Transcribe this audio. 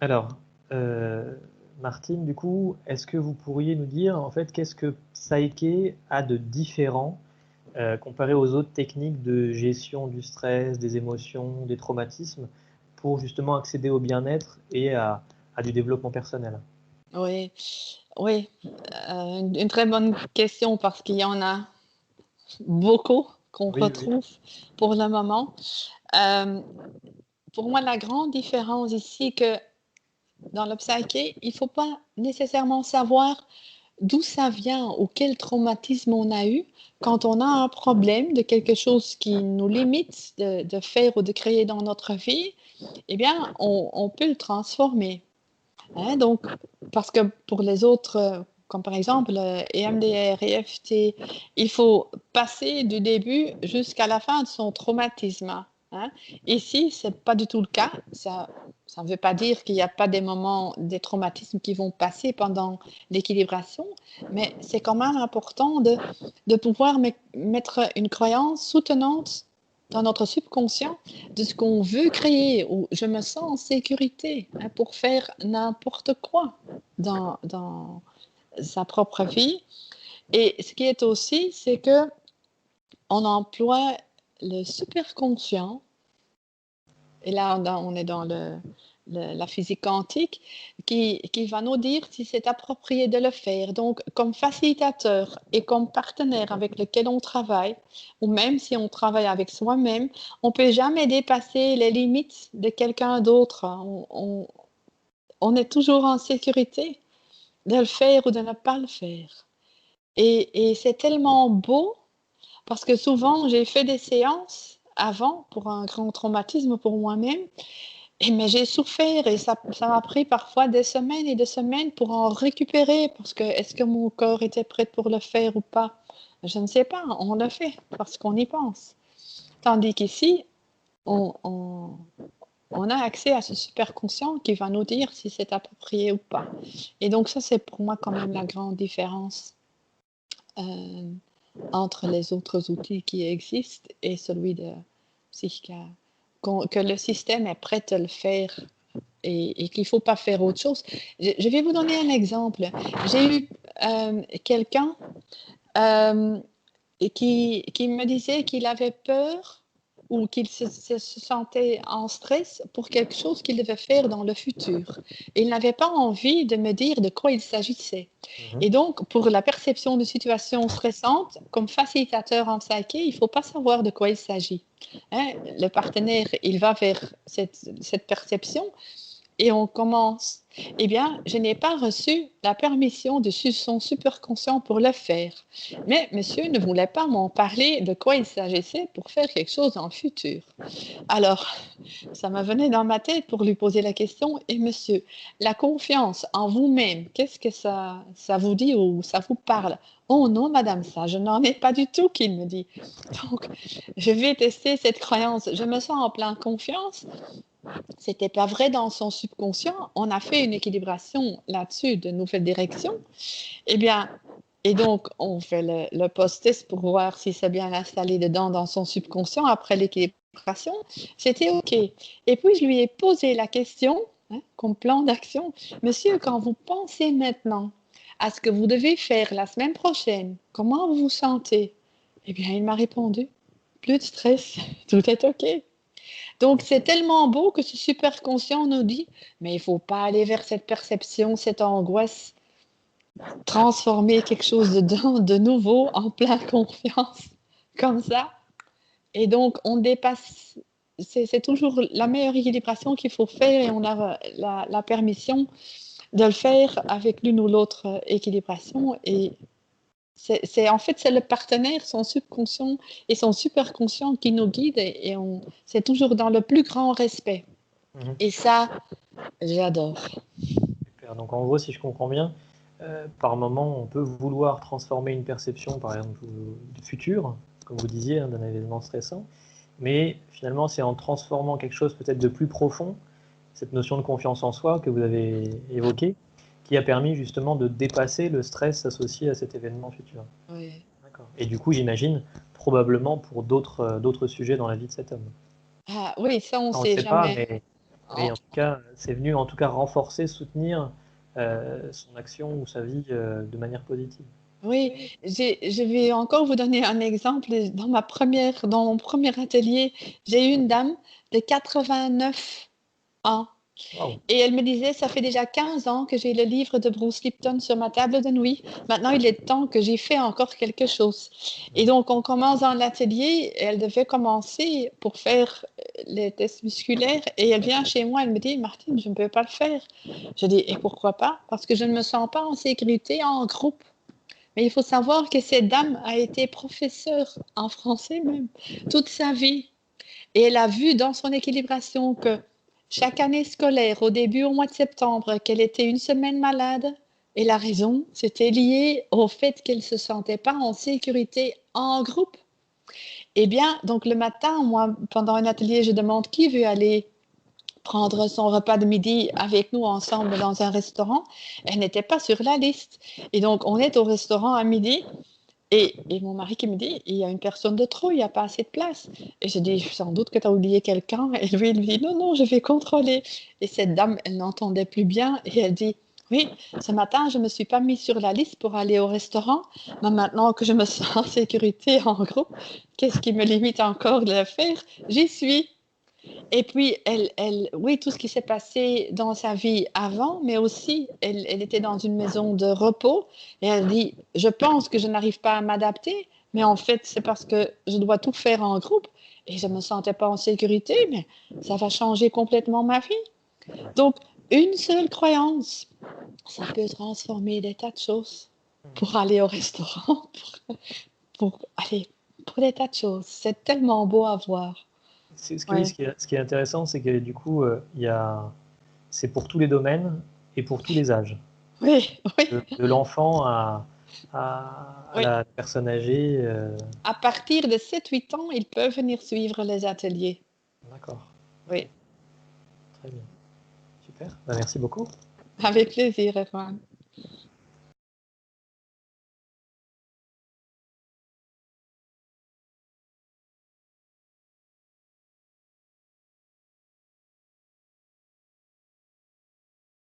Alors, euh, Martine, du coup, est-ce que vous pourriez nous dire, en fait, qu'est-ce que Psyche a de différent comparé aux autres techniques de gestion du stress, des émotions, des traumatismes, pour justement accéder au bien-être et à du développement personnel? Oui, oui, une très bonne question parce qu'il y en a beaucoup qu'on Oui, oui. retrouve pour le moment. Hem, pour moi, la grande différence ici que dans le psyché, il faut pas nécessairement savoir d'où ça vient ou quel traumatisme on a eu. Quand on a un problème de quelque chose qui nous limite de faire ou de créer dans notre vie, eh bien, on peut le transformer. Hein, donc, parce que pour les autres, comme par exemple EMDR et EFT, il faut passer du début jusqu'à la fin de son traumatisme. Hein. Ici, ce n'est pas du tout le cas. Ça ne veut pas dire qu'il n'y a pas des moments, des traumatismes qui vont passer pendant l'équilibration, mais c'est quand même important de pouvoir mettre une croyance soutenante dans notre subconscient de ce qu'on veut créer, où je me sens en sécurité hein, pour faire n'importe quoi dans sa propre vie. Et ce qui est aussi, c'est que on emploie le superconscient, et là on est dans la physique quantique, qui va nous dire si c'est approprié de le faire. Donc, comme facilitateur et comme partenaire avec lequel on travaille, ou même si on travaille avec soi-même, on ne peut jamais dépasser les limites de quelqu'un d'autre. On est toujours en sécurité de le faire ou de ne pas le faire. Et c'est tellement beau parce que souvent, j'ai fait des séances avant pour un grand traumatisme pour moi-même mais j'ai souffert et ça m'a pris parfois des semaines et des semaines pour en récupérer parce que est-ce que mon corps était prêt pour le faire ou pas? Je ne sais pas, on le fait parce qu'on y pense. Tandis qu'ici, on, on, on a accès à ce super conscient qui va nous dire si c'est approprié ou pas. Et donc ça, c'est pour moi quand même la grande différence euh, entre les autres outils qui existent et celui de Psychica. Que le système est prêt à le faire et qu'il ne faut pas faire autre chose. Je vais vous donner un exemple. J'ai eu quelqu'un euh, qui me disait qu'il avait peur ou qu'il se sentait en stress pour quelque chose qu'il devait faire dans le futur. Et il n'avait pas envie de me dire de quoi il s'agissait. Mhm. Et donc, pour la perception de situations stressantes, comme facilitateur en psyché, il ne faut pas savoir de quoi il s'agit. Hein, le partenaire, il va vers cette perception et on commence. Eh bien, je n'ai pas reçu la permission de son superconscient pour le faire. Mais monsieur ne voulait pas m'en parler de quoi il s'agissait pour faire quelque chose dans le futur. Alors, ça me venait dans ma tête pour lui poser la question, et monsieur, la confiance en vous-même, qu'est-ce que ça vous dit ou ça vous parle? Oh non, madame, ça, je n'en ai pas du tout, qu'il me dit. Donc, je vais tester cette croyance. Je me sens en pleine confiance, c'était pas vrai dans son subconscient. On a fait une équilibration là-dessus de nouvelles directions. Eh bien, et donc, on fait le post-test pour voir si c'est bien installé dedans dans son subconscient après l'équilibration. C'était OK. Et puis, je lui ai posé la question, hein, comme plan d'action, monsieur, quand vous pensez maintenant à ce que vous devez faire la semaine prochaine, comment vous vous sentez? Eh bien, il m'a répondu, plus de stress, tout est OK. Donc, c'est tellement beau que ce super conscient nous dit, mais il ne faut pas aller vers cette perception, cette angoisse, transformer quelque chose de nouveau en pleine confiance, comme ça. Et donc, on dépasse, c'est toujours la meilleure équilibration qu'il faut faire et on a la permission de le faire avec l'une ou l'autre équilibration. Et en fait, c'est le partenaire, son subconscient et son superconscient qui nous guide et c'est toujours dans le plus grand respect. Mhm. Et ça, j'adore. Super. Donc en gros, si je comprends bien, par moment, on peut vouloir transformer une perception, par exemple, du futur, comme vous disiez, hein, d'un événement stressant, mais finalement, c'est en transformant quelque chose peut-être de plus profond, cette notion de confiance en soi que vous avez évoquée, qui a permis justement de dépasser le stress associé à cet événement futur. Oui. D'accord. Et du coup, j'imagine, probablement pour d'autres sujets dans la vie de cet homme. Ah, oui, ça, on ne On ne le sait sait pas, jamais. mais Mais en tout cas, c'est venu en tout cas renforcer, soutenir son action ou sa vie de manière positive. Oui, je vais encore vous donner un exemple. Dans mon premier atelier, j'ai eu une dame de 89 ans. Waouh! Et elle me disait, ça fait déjà 15 ans que j'ai le livre de Bruce Lipton sur ma table de nuit. Maintenant, il est temps que j'y fais encore quelque chose. Et donc, on commence dans l'atelier. Elle devait commencer pour faire les tests musculaires. Et elle vient chez moi, elle me dit, Martine, je ne peux pas le faire. Je dis, et pourquoi pas? Parce que je ne me sens pas en sécurité en groupe. Mais il faut savoir que cette dame a été professeure en français même toute sa vie. Et elle a vu dans son équilibration que chaque année scolaire, au début, au mois de septembre, qu'elle était une semaine malade. Et la raison, c'était lié au fait qu'elle ne se sentait pas en sécurité en groupe. Eh bien, donc le matin, moi, pendant un atelier, je demande qui veut aller prendre son repas de midi avec nous ensemble dans un restaurant. Elle n'était pas sur la liste. Et donc, on est au restaurant à midi. Et mon mari qui me dit, il y a une personne de trop, il n'y a pas assez de place. Et je dis, sans doute que tu as oublié quelqu'un. Et lui, il me dit, non, non, je vais contrôler. Et cette dame, elle n'entendait plus bien. Et elle dit, oui, ce matin, je ne me suis pas mise sur la liste pour aller au restaurant. Mais maintenant que je me sens en sécurité en groupe, qu'est-ce qui me limite encore de le faire? J'y suis. Et puis, oui, tout ce qui s'est passé dans sa vie avant, mais aussi, elle était dans une maison de repos et elle dit, je pense que je n'arrive pas à m'adapter, mais en fait, c'est parce que je dois tout faire en groupe et je ne me sentais pas en sécurité, mais ça va changer complètement ma vie. Donc, une seule croyance, ça peut transformer des tas de choses pour aller au restaurant, pour aller, pour des tas de choses. C'est tellement beau à voir. Ouais. Ce qui est intéressant, c'est que du coup, c'est pour tous les domaines et pour tous les âges. Oui, oui. De l'enfant à Oui. la personne âgée. À partir de 7-8 ans, ils peuvent venir suivre les ateliers. D'accord. Oui. Très bien. Super. Merci beaucoup. Avec plaisir, Erwan.